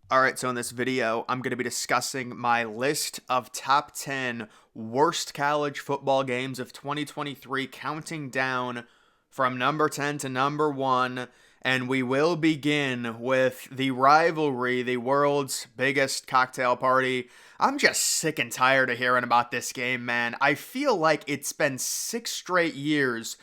Alright, so in this video, I'm going to be discussing my list of top 10 worst college football games of 2023, counting down from number 10 to number 1. And we will begin with the rivalry, the world's biggest cocktail party. I'm just sick and tired of hearing about this game, man. I feel like it's been 6 straight years.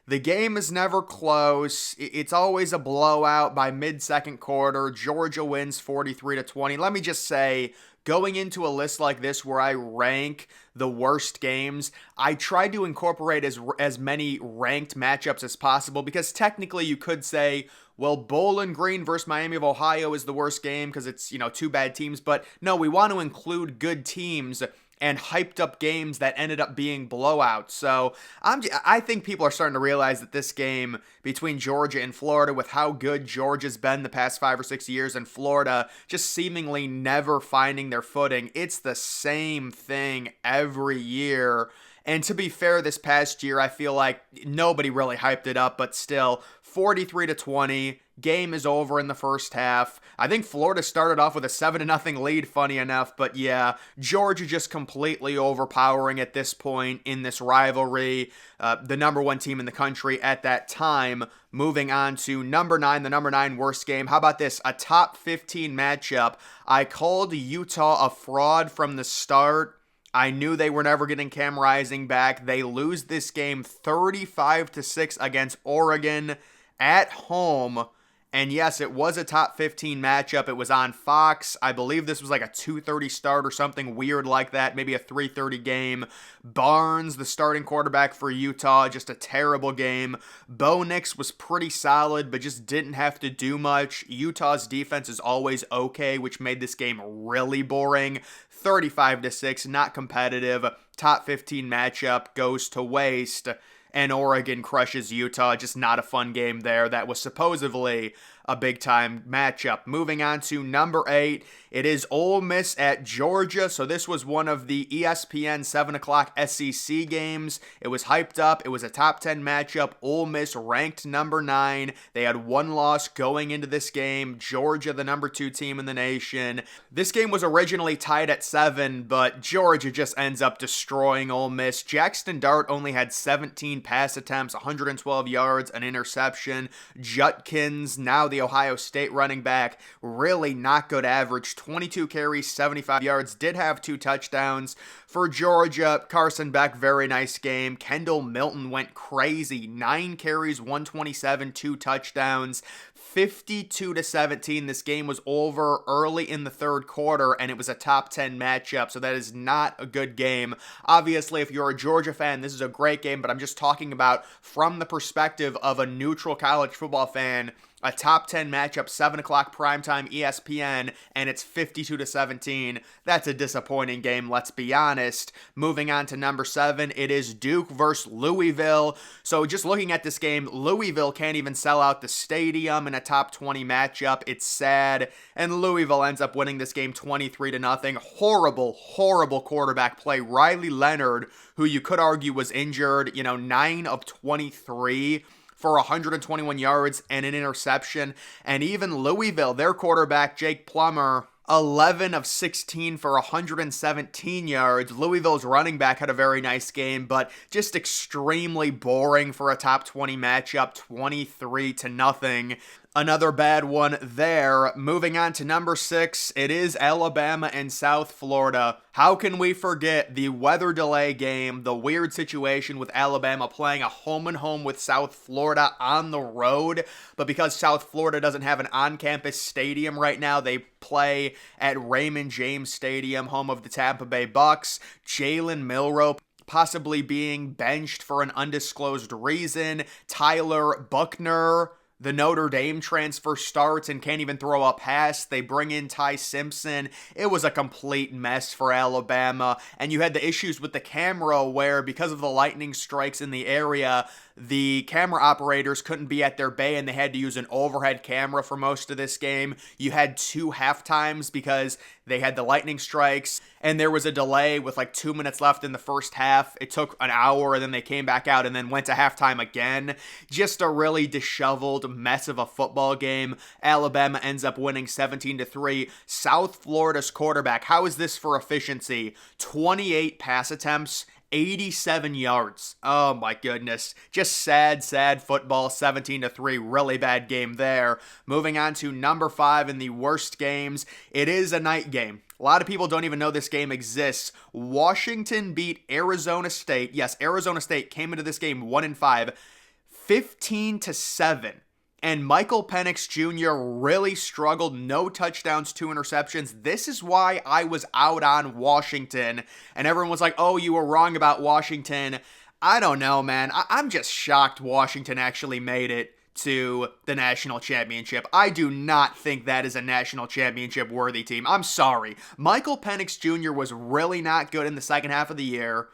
The game is never close. It's always a blowout by mid-second quarter. Georgia wins 43-20. Let me just say, going into a list like this where I rank the worst games, I try to incorporate as many ranked matchups as possible because technically you could say, well, Bowling Green versus Miami of Ohio is the worst game because it's, two bad teams. But no, we want to include good teams and hyped up games that ended up being blowouts. So I think people are starting to realize that this game between Georgia and Florida, with how good Georgia's been the past 5 or 6 years and Florida just seemingly never finding their footing, it's the same thing every year. And to be fair, this past year, I feel like nobody really hyped it up, but still, 43-20. Game is over in the first half. I think Florida started off with a 7-0 lead, funny enough, but yeah, Georgia just completely overpowering at this point in this rivalry. The number one team in the country at that time. Moving on to number 9, the number 9 worst game. How about this? A top 15 matchup. I called Utah a fraud from the start. I knew they were never getting Cam Rising back. They lose this game 35-6 against Oregon at home. And yes, it was a top 15 matchup. It was on Fox. I believe this was like a 2:30 start or something weird like that, maybe a 3:30 game. Barnes, the starting quarterback for Utah, just a terrible game. Bo Nix was pretty solid, but just didn't have to do much. Utah's defense is always okay, which made this game really boring. 35-6, not competitive. Top 15 matchup goes to waste. And Oregon crushes Utah. Just not a fun game there. That was supposedly a big-time matchup. Moving on to number 8, it is Ole Miss at Georgia. So this was one of the ESPN 7 o'clock SEC games. It was hyped up. It was a top 10 matchup. Ole Miss ranked number 9. They had one loss going into this game. Georgia, the number 2 team in the nation. This game was originally tied at 7, but Georgia just ends up destroying Ole Miss. Jackson Dart only had 17 pass attempts, 112 yards, an interception. Judkins, now the Ohio State running back, really not good average. 22 carries, 75 yards, did have 2 touchdowns. For Georgia, Carson Beck, very nice game. Kendall Milton went crazy. 9 carries, 127, 2 touchdowns. 52-17. This game was over early in the third quarter, and it was a top 10 matchup, so that is not a good game. Obviously, if you're a Georgia fan, this is a great game, but I'm just talking about from the perspective of a neutral college football fan. A top 10 matchup, 7 o'clock primetime ESPN, and it's 52-17. That's a disappointing game, let's be honest. Moving on to number 7, it is Duke versus Louisville. So just looking at this game, Louisville can't even sell out the stadium in a top 20 matchup. It's sad. And Louisville ends up winning this game 23-0. Horrible quarterback play. Riley Leonard, who you could argue was injured, 9 of 23 for 121 yards and an interception. And even Louisville, their quarterback, Jake Plummer, 11 of 16 for 117 yards. Louisville's running back had a very nice game, but just extremely boring for a top 20 matchup, 23-0. Another bad one there. Moving on to number 6, it is Alabama and South Florida. How can we forget the weather delay game, the weird situation with Alabama playing a home-and-home with South Florida on the road, but because South Florida doesn't have an on-campus stadium right now, they play at Raymond James Stadium, home of the Tampa Bay Bucks. Jalen Milroe possibly being benched for an undisclosed reason. Tyler Buckner, the Notre Dame transfer, starts and can't even throw a pass. They bring in Ty Simpson. It was a complete mess for Alabama. And you had the issues with the camera where, because of the lightning strikes in the area, the camera operators couldn't be at their bay and they had to use an overhead camera for most of this game. You had 2 halftimes because They had the lightning strikes, and there was a delay with like 2 minutes left in the first half. It took an hour, and then they came back out and then went to halftime again. Just a really disheveled mess of a football game. Alabama ends up winning 17-3. South Florida's quarterback, how is this for efficiency? 28 pass attempts, 87 yards. Oh my goodness. Just sad football. 17-3. Really bad game there. Moving on to number 5 in the worst games. It is a night game. A lot of people don't even know this game exists. Washington beat Arizona State. Yes, Arizona State came into this game 1-5, 15-7. And Michael Penix Jr. really struggled. No touchdowns, 2 interceptions. This is why I was out on Washington. And everyone was like, oh, you were wrong about Washington. I don't know, man. I'm just shocked Washington actually made it to the national championship. I do not think that is a national championship worthy team. I'm sorry. Michael Penix Jr. was really not good in the second half of the year.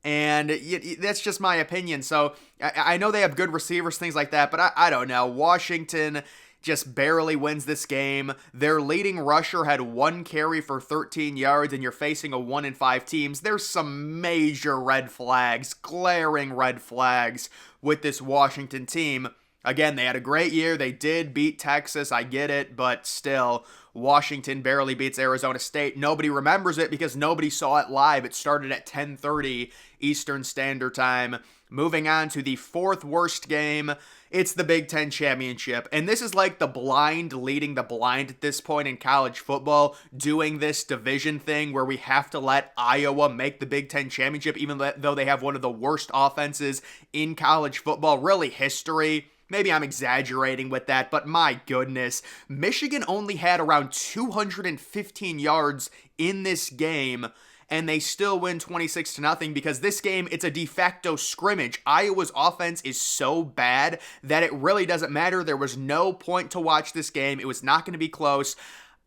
And that's just my opinion. So I know they have good receivers, things like that, but I don't know. Washington just barely wins this game. Their leading rusher had 1 carry for 13 yards, and you're facing a 1-5 teams. There's some major red flags, glaring red flags with this Washington team. Again, they had a great year. They did beat Texas. I get it, but still, Washington barely beats Arizona State. Nobody remembers it because nobody saw it live. It started at 10:30 Eastern Standard Time. Moving on to the 4th worst game, it's the Big Ten Championship. And this is like the blind leading the blind at this point in college football, doing this division thing where we have to let Iowa make the Big Ten Championship, even though they have one of the worst offenses in college football, really history. Maybe I'm exaggerating with that, but my goodness. Michigan only had around 215 yards in this game, and they still win 26-0 because this game, it's a de facto scrimmage. Iowa's offense is so bad that it really doesn't matter. There was no point to watch this game. It was not going to be close.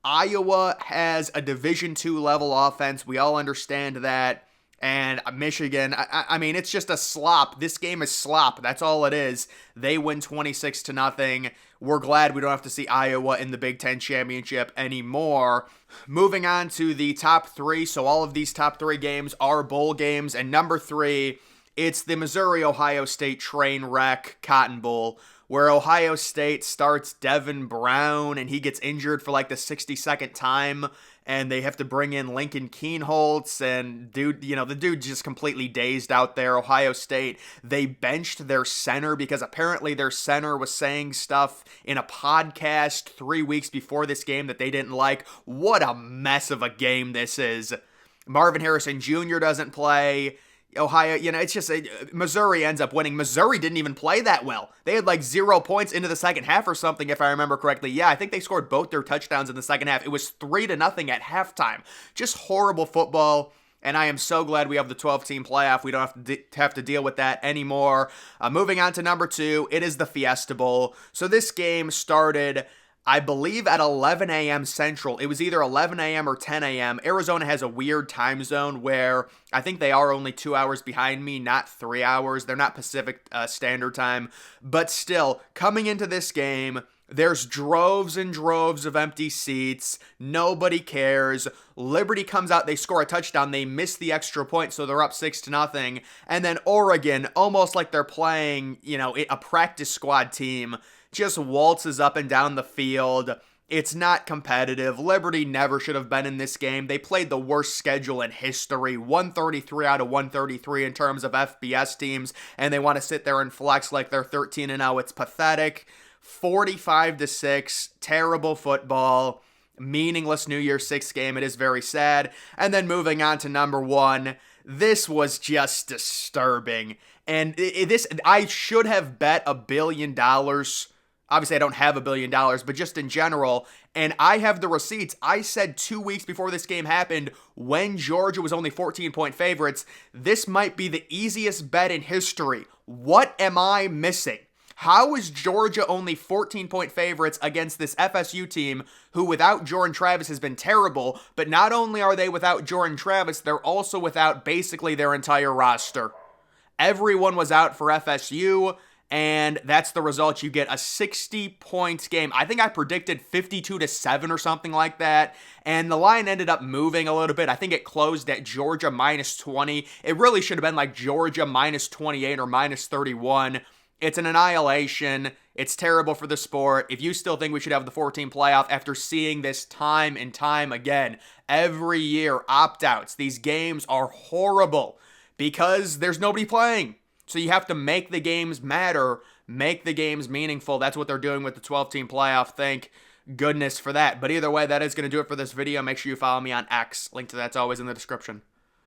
Iowa has a Division II level offense. We all understand that. And Michigan, I mean, it's just a slop. This game is slop. That's all it is. They win 26-0. We're glad we don't have to see Iowa in the Big Ten Championship anymore. Moving on to the top 3. So all of these top 3 games are bowl games. And number 3, it's the Missouri-Ohio State train wreck Cotton Bowl, where Ohio State starts Devin Brown and he gets injured for like the 62nd time. And they have to bring in Lincoln Kienholz, and the dude just completely dazed out there. Ohio State, they benched their center because apparently their center was saying stuff in a podcast 3 weeks before this game that they didn't like. What a mess of a game this is. Marvin Harrison Jr. doesn't play. Ohio, it's just Missouri ends up winning. Missouri didn't even play that well. They had like 0 points into the second half or something, if I remember correctly. Yeah, I think they scored both their touchdowns in the second half. It was 3-0 at halftime. Just horrible football. And I am so glad we have the 12-team playoff. We don't have to deal with that anymore. Moving on to number 2, it is the Fiesta Bowl. So this game started, I believe, at 11 a.m. Central. It was either 11 a.m. or 10 a.m. Arizona has a weird time zone where I think they are only 2 hours behind me, not 3 hours. They're not Pacific Standard Time. But still, coming into this game, there's droves and droves of empty seats. Nobody cares. Liberty comes out. They score a touchdown. They miss the extra point, so they're up 6-0. And then Oregon, almost like they're playing, a practice squad team, just waltzes up and down the field. It's not competitive. Liberty never should have been in this game. They played the worst schedule in history, 133 out of 133 in terms of FBS teams, and they want to sit there and flex like they're 13-0. It's pathetic. 45-6, terrible football, meaningless New Year's Six game. It is very sad. And then moving on to number 1, this was just disturbing. And I should have bet $1 billion. Obviously, I don't have $1 billion, but just in general, and I have the receipts. I said 2 weeks before this game happened, when Georgia was only 14-point favorites, this might be the easiest bet in history. What am I missing? How is Georgia only 14-point favorites against this FSU team who, without Jordan Travis, has been terrible, but not only are they without Jordan Travis, they're also without basically their entire roster. Everyone was out for FSU. and that's the result. You get a 60-point game. I think I predicted 52-7 or something like that, and the line ended up moving a little bit. I think it closed at Georgia minus 20. It really should have been like Georgia minus 28 or minus 31. It's an annihilation. It's terrible for the sport. If you still think we should have the 14 playoff after seeing this time and time again, every year, opt-outs, these games are horrible because there's nobody playing. So you have to make the games matter, make the games meaningful. That's what they're doing with the 12-team playoff. Thank goodness for that. But either way, that is going to do it for this video. Make sure you follow me on X. Link to that's always in the description.